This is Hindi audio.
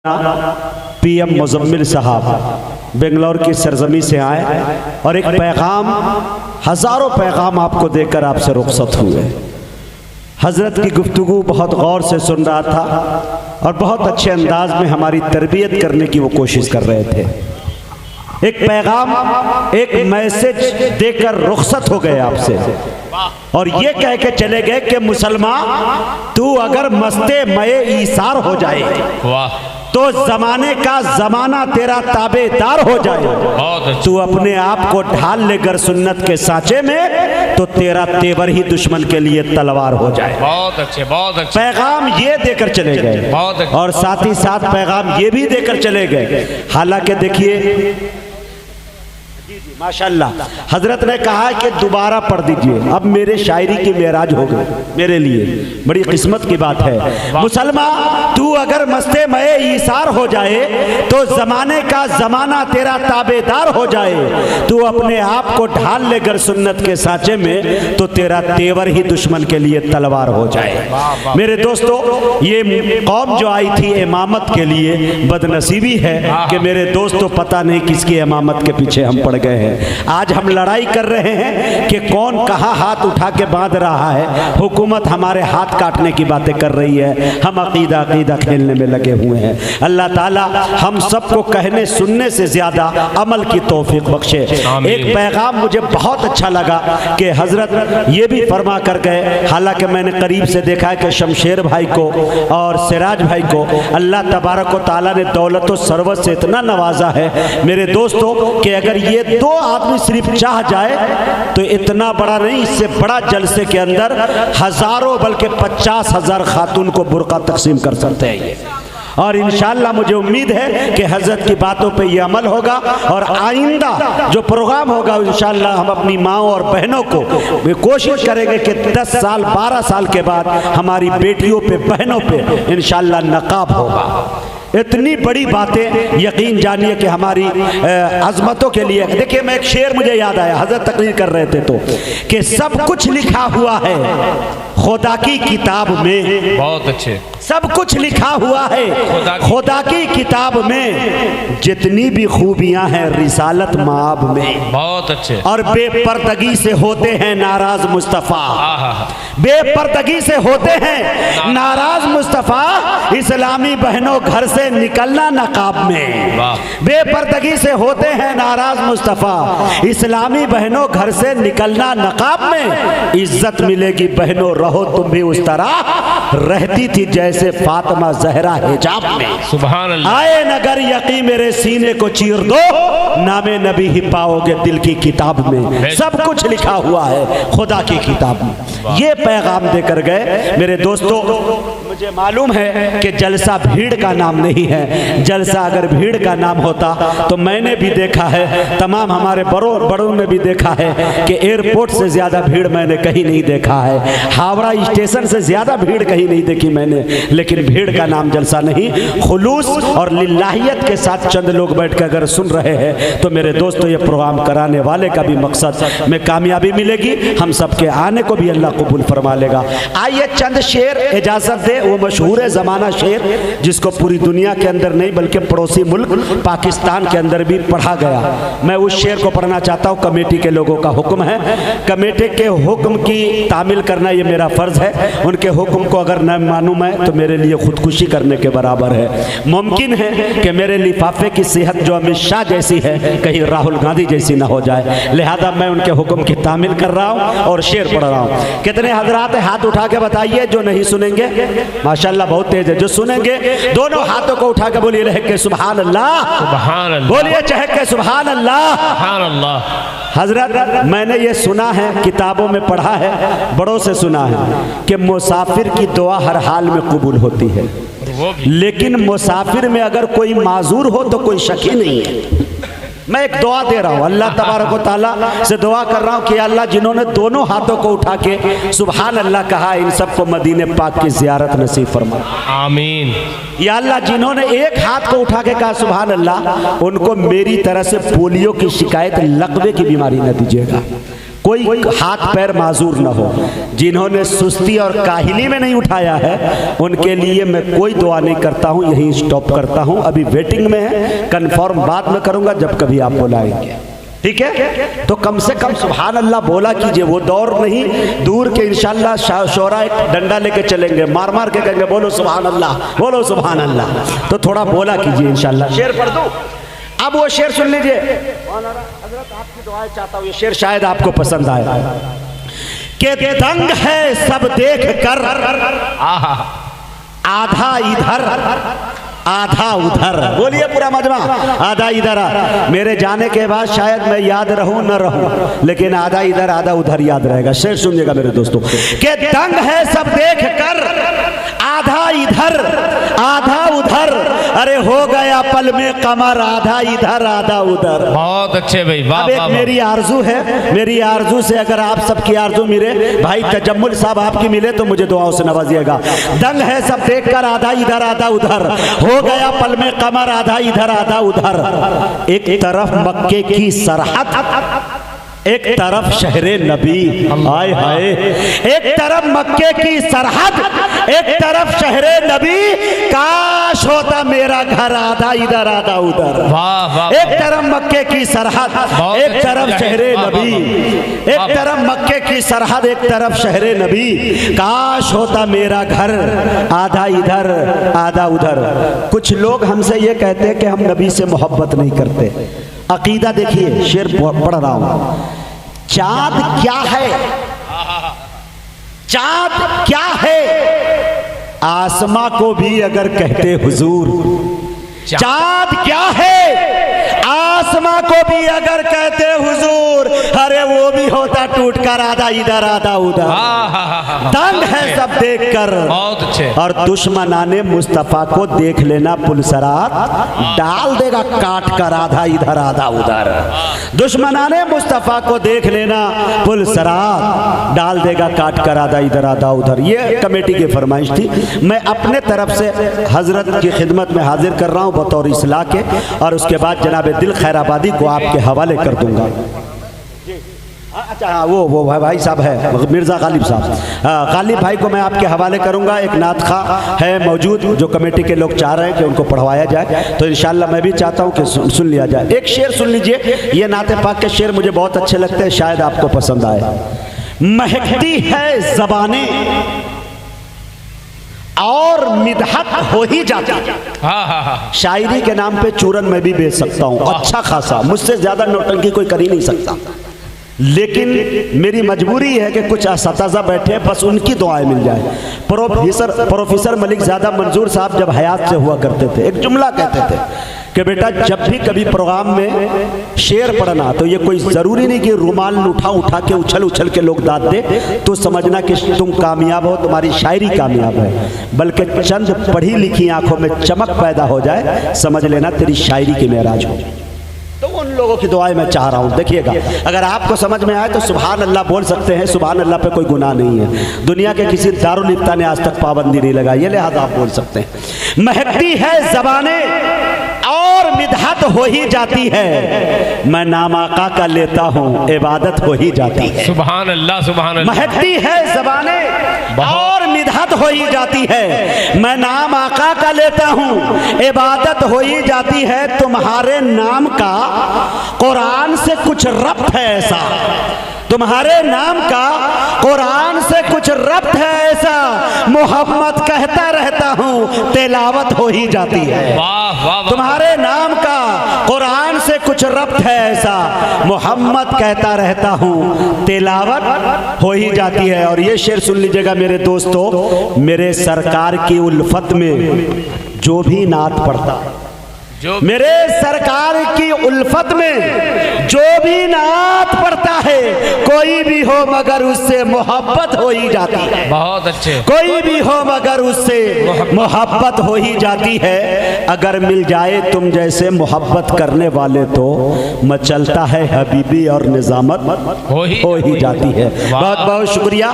पीएम मुजम्मिल साहब बेंगलोर की सरजमी से आए और एक पैगाम, हज़ारों पैगाम आपको देकर आपसे रुखसत हुए। हज़रत की गुफ्तगू बहुत गौर से सुन रहा था और बहुत अच्छे अंदाज में हमारी तरबियत करने की वो कोशिश कर रहे थे। एक पैगाम, एक मैसेज देकर रुखसत हो गए आपसे और ये कह के चले गए कि मुसलमान तू अगर मस्ते मये ईसार हो जाए तो जमाने का जमाना तेरा ताबेदार हो जाए। तू अपने आप को ढाल लेकर सुन्नत के सांचे में तो तेरा तेवर ही दुश्मन के लिए तलवार हो जाए। बहुत अच्छे, बहुत अच्छे पैगाम ये देकर चले गए और साथ ही साथ पैगाम ये भी देकर चले गए। हालांकि देखिए माशाल्लाह हजरत ने कहा कि दोबारा पढ़ दीजिए, अब मेरे शायरी की मेराज हो गई, मेरे लिए बड़ी किस्मत की बात है। मुसलमान तू अगर मस्ते मये ईसार हो जाए तो जमाने का जमाना तेरा ताबेदार हो जाए। तू अपने आप को ढाल लेकर सुन्नत के सांचे में तो तेरा तेवर ही दुश्मन के लिए तलवार हो जाए। मेरे दोस्तों, ये कौम जो आई थी इमामत के लिए, बदनसीबी है कि मेरे दोस्तों पता नहीं किसकी इमामत के पीछे हम पड़ गए हैं। आज हम लड़ाई कर रहे हैं कि कौन कहां हाथ उठा के बांध रहा है। हुकूमत हमारे हाथ काटने की बातें कर रही है, हम अकीदा अकीदा खेलने में लगे हुए हैं। अल्लाह ताला हम सबको कहने सुनने से ज्यादा अमल की तौफीक बख्शे। एक पैगाम मुझे बहुत अच्छा लगा कि हजरत ये भी फरमा कर गए, हालांकि मैंने करीब से देखा है कि शमशेर भाई को और सिराज भाई को अल्लाह तबारक व तआला ने दौलत व सरवत से इतना नवाजा है मेरे दोस्तों कि अगर ये दो आदमी सिर्फ चाह जाए तो इतना बड़ा नहीं, इससे बड़ा जलसे के अंदर हजारों बल्कि 50,000 खातून को बुर्का तकसीम कर सकते हैं ये। और इंशाअल्लाह मुझे उम्मीद है कि हजरत की बातों पे ये अमल होगा और आइंदा जो प्रोग्राम होगा इंशाअल्लाह हम अपनी माओ और बहनों को कोशिश करेंगे कि 10 साल 12 साल के बाद हमारी बेटियों पे बहनों पे इंशाअल्लाह नकाब होगा। इतनी बड़ी बातें यकीन जानिए कि हमारी अजमतों के लिए। देखिए मैं एक शेर मुझे याद आया, हजरत तकरीर कर रहे थे तो कि सब कुछ लिखा हुआ है खुदा की किताब में। बहुत अच्छे, सब कुछ लिखा हुआ है खुदा की किताब में, जितनी भी खूबियां हैं रिसालत माब में। बहुत अच्छे। और बेपर्दगी से होते हैं नाराज मुस्तफ़ा, बेपर्दगी से होते हैं नाराज मुस्तफ़ा, इस्लामी बहनों घर से निकलना नकाब में। बेपर्दगी से होते हैं नाराज मुस्तफ़ा, इस्लामी बहनों घर से निकलना नकाब में। इज्जत मिलेगी बहनों रहो तुम भी उस तरह रहती थी जैसे फातिमा जहरा हिजाब में। सुभान अल्लाह। आए नगर यकी मेरे सीने को चीर दो, नामे नबी ही पाओगे दिल की किताब में। सब कुछ लिखा हुआ है खुदा की किताब में। ये पैगाम देकर गए मेरे दोस्तों। मुझे मालूम है कि जलसा भीड़ का नाम नहीं है, जलसा अगर भीड़ का नाम होता तो मैंने भी देखा है, तमाम हमारे बड़ों ने भी देखा है कि एयरपोर्ट से ज्यादा भीड़ मैंने कहीं नहीं देखा है, हावड़ा स्टेशन से ज्यादा भीड़ कहीं नहीं देखी मैंने। लेकिन भीड़ का नाम जलसा नहीं, खुलूस और लिल्लाहियत के साथ चंद लोग बैठ कर अगर सुन रहे हैं तो मेरे दोस्तों ये प्रोग्राम कराने वाले का भी मकसद में कामयाबी मिलेगी, हम सबके आने को भी अल्लाह कबूल फरमा लेगा। आइए चंद शेर इजाजत दे, वो मशहूर है ज़माना शेर जिसको पूरी दुनिया के अंदर नहीं बल्कि पड़ोसी मुल्क पाकिस्तान के अंदर भी पढ़ा गया। मैं उस शेर को पढ़ना चाहता हूँ, कमेटी के लोगों का हुक्म है, कमेटी के हुक्म की तामील करना ये मेरा फर्ज है। उनके हुक्म को अगर न मानूं मैं तो मेरे लिए खुदकुशी करने के बराबर है। मुमकिन है कि मेरे लिफाफे की सेहत जो अमित शाह जैसी है कहीं राहुल गांधी जैसी ना हो जाए, लिहाजा मैं उनके हुक्म की तामील कर रहा हूँ और शेर पढ़ रहा हूँ। कितने हजरात हाथ उठा के बताइए जो नहीं सुनेंगे? माशाल्लाह बहुत तेज है। जो सुनेंगे दोनों हाथों को उठा के बोलिए रह के सुभान अल्लाह, सुभान अल्लाह, बोलिए चहक के सुभान अल्लाह, सुभान अल्लाह। हजरत मैंने ये सुना है, किताबों में पढ़ा है, बड़ों से सुना है कि मुसाफिर की दुआ हर हाल में कबूल होती है, लेकिन मुसाफिर में अगर कोई माजूर हो तो कोई शक ही नहीं है। मैं एक दुआ दे रहा हूँ, अल्लाह तबारक व तआला से दुआ कर रहा हूँ कि अल्लाह जिन्होंने दोनों हाथों को उठा के सुभान अल्लाह कहा इन सबको मदीने पाक की ज़ियारत नसीब फरमा, आमीन। या अल्लाह जिन्होंने एक हाथ को उठा के कहा सुभान अल्लाह, उनको मेरी तरह से पोलियो की शिकायत, लकवे की बीमारी न दीजिएगा। कोई हाथ पैर माजूर न हो। जिन्होंने सुस्ती और काहिली में नहीं उठाया है उनके लिए मैं कोई दुआ नहीं करता हूँ, यहीं स्टॉप करता हूँ। अभी वेटिंग में है, कंफर्म बाद में करूँगा जब कभी आप बुलाएंगे, ठीक है। तो कम से कम सुभान अल्लाह बोला कीजिए। वो दौर नहीं दूर के, इंशाल्लाह शोरा एक डंडा लेके चलेंगे, मार मार के कहेंगे बोलो सुभान अल्लाह, बोलो सुभान अल्लाह। तो थोड़ा बोला कीजिए इंशाल्लाह। शेर पढ़ दो, अब वो शेर सुन लीजिए। हजरत आपकी दुआएं चाहता हूँ, ये शेर शायद आपको पसंद आए। कि दंग है सब देख कर आधा इधर आधा उधर। बोलिए पूरा मजमा, आधा इधर। मेरे जाने के बाद शायद मैं याद रहूं न रहूं, लेकिन आधा इधर आधा उधर याद रहेगा। शेर सुनिएगा मेरे दोस्तों। कि दंग है सब देख कर आधा इधर आधा उधर, अरे हो गया पल में कमर आधा इधर आधा उधर। बहुत अच्छे भाई, वाह अब एक मेरी आरजू है, मेरी आरजू से अगर आप सबकी आरजू मिले, भाई तजम्मुल साहब आपकी मिले तो मुझे दुआओं से नवाजिएगा। दंग है सब देखकर आधा इधर आधा उधर, हो गया पल में कमर आधा इधर आधा उधर। एक तरफ मक्के की सरहद, एक तरफ शहरे नबी, हाय हाय। एक तरफ मक्के की सरहद, एक तरफ शहरे नबी, काश होता मेरा घर आधा इधर आधा उधर। वाह वाह। एक तरफ मक्के की सरहद, एक तरफ शहरे नबी, एक तरफ मक्के की सरहद, एक तरफ शहरे नबी, काश होता मेरा घर आधा इधर आधा उधर। कुछ लोग हमसे ये कहते हैं कि हम नबी से मोहब्बत नहीं करते। अकीदा देखिए, शेर पढ़ रहा हूं। चाँद क्या है, चाँद क्या है, आसमां को भी अगर कहते हुजूर। चाँद क्या है, आसमां को भी अगर कहते हुजूर, अरे वो भी होता टूटकर आधा इधर आधा उधर। दंग है सब देखकर, बहुत अच्छे। और दुश्मनाने मुस्तफा को देख लेना पुलसरात, डाल देगा काट कर आधा इधर आधा उधर। दुश्मनाने मुस्तफा को देख लेना पुलसरात, डाल देगा काट कर आधा इधर आधा उधर। ये कमेटी की फरमाइश थी, मैं अपने तरफ से हजरत की खिदमत में हाजिर कर रहा हूँ बतौर इस्लाह के, और उसके बाद जनाब दिल खैराबादी को आपके हवाले कर दूंगा। अच्छा हाँ, वो भाई साहब है मिर्ज़ा गालिब साहब, गालिब भाई को मैं आपके हवाले करूंगा। एक नात खा है मौजूद जो कमेटी के लोग चाह रहे हैं कि उनको पढ़वाया जाए, तो इंशाल्लाह मैं भी चाहता हूं कि सुन लिया जाए। एक शेर सुन लीजिए, ये नाते पाक के शेर मुझे बहुत अच्छे लगते हैं, शायद आपको पसंद आए। महकती है ज़बाने और मिदहत हो ही जाती है। शायरी के नाम पे चूरन मैं भी बेच सकता हूँ अच्छा खासा, मुझसे ज्यादा नौटंकी कोई कर ही नहीं सकता। लेकिन मेरी मजबूरी है कि कुछ असातिज़ा बैठे, बस उनकी दुआएं मिल जाए। प्रोफेसर मलिक ज़्यादा मंजूर साहब जब हयात से हुआ करते थे, एक जुमला कहते थे कि बेटा जब भी कभी प्रोग्राम में शेर पढ़ना, तो ये कोई ज़रूरी नहीं कि रुमाल उठा उठा के उछल उछल के लोग दाद दे तो समझना कि तुम कामयाब हो, तुम्हारी शायरी कामयाब है, बल्कि चंद पढ़ी लिखी आंखों में चमक पैदा हो जाए, समझ लेना तेरी शायरी की मेराज हो। तो उन लोगों की दुआएं मैं चाह रहा हूं। देखिएगा, अगर आपको समझ में आए तो सुभान अल्लाह बोल सकते हैं, सुभान अल्लाह पे कोई गुनाह नहीं है। दुनिया के किसी दारुल इफ्ता ने आज तक पाबंदी नहीं लगाई है, लिहाजा आप बोल सकते हैं। महकती है ज़बाने और मिदहत हो ही जाती है, मैं नाम आका का लेता हूँ इबादत हो ही जाती है। सुभान अल्लाह, सुभान अल्लाह। महकती है ज़बाने और मिदहत हो ही जाती है, मैं नाम आका का लेता हूँ इबादत हो ही जाती है। तुम्हारे नाम का कुरान से कुछ रब्त है ऐसा, तुम्हारे नाम का कुरान से कुछ रब्त है ऐसा, मोहम्मद कहता रहता हूँ तिलावत हो ही जाती है। वाह वाह। तुम्हारे नाम का कुरान से कुछ रब्त है ऐसा, मोहम्मद कहता रहता हूँ तिलावत हो ही जाती है। और ये शेर सुन लीजिएगा मेरे दोस्तों, मेरे सरकार की उल्फत में जो भी नात पढ़ता, मेरे सरकार की उल्फत में जो भी नात पढ़ता है, कोई भी हो मगर उससे मोहब्बत हो ही जाती है। बहुत अच्छे। कोई भी हो मगर उससे मोहब्बत हो ही जाती है। अगर मिल जाए तुम जैसे मोहब्बत करने वाले तो मचलता है हबीबी और निजामत हो ही जाती है। बहुत बहुत शुक्रिया।